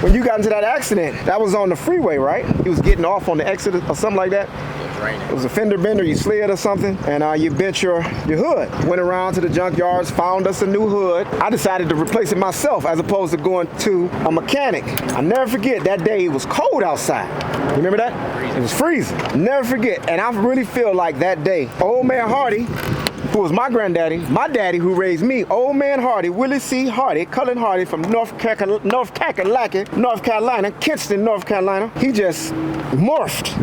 When you got into that accident, that was on the freeway, right? He was getting off on the exit or something like that. It was a fender bender, you slid or something, and you bent your hood. Went around to the junkyards, found us a new hood. I decided to replace it myself as opposed to going to a mechanic. I never forget that day. It was cold outside. You remember that? It was freezing. Never forget. And I really feel like that day, old man Hardy, who was my granddaddy, my daddy who raised me, old man Hardy, Willie C. Hardy, Cullen Hardy from North Carolina, Kinston, North Carolina. He just morphed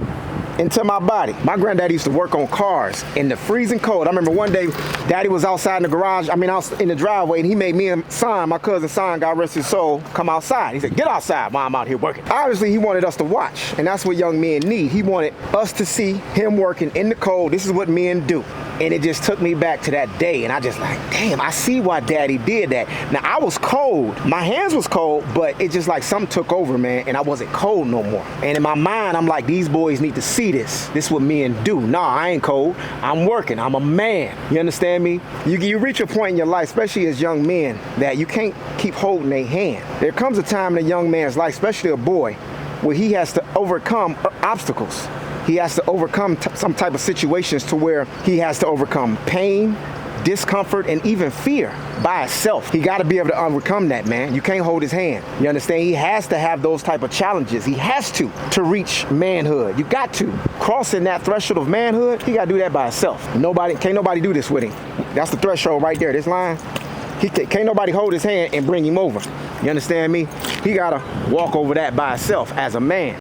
into my body. My granddaddy used to work on cars in the freezing cold. I remember one day, daddy was outside in the garage, out in the driveway, and he made me and Son, my cousin Son, God rest his soul, come outside. He said, get outside while I'm out here working. Obviously, he wanted us to watch, and that's what young men need. He wanted us to see him working in the cold. This is what men do. And it just took me back to that day, and I just like, damn, I see why daddy did that. Now, I was cold. My hands was cold, but it just like something took over, man, and I wasn't cold no more. And in my mind, I'm like, these boys need to see this. This is what men do. Nah, I ain't cold. I'm working. I'm a man. You understand me? You reach a point in your life, especially as young men, that you can't keep holding their hand. There comes a time in a young man's life, especially a boy, where he has to overcome obstacles. He has to overcome some type of situations to where he has to overcome pain, discomfort, and even fear by itself. He got to be able to overcome that, man. You can't hold his hand. You understand? He has to have those type of challenges. He has to reach manhood. You got to. Crossing that threshold of manhood, he got to do that by himself. Can't nobody do this with him. That's the threshold right there, this line. Can't nobody hold his hand and bring him over. You understand me? He got to walk over that by himself as a man.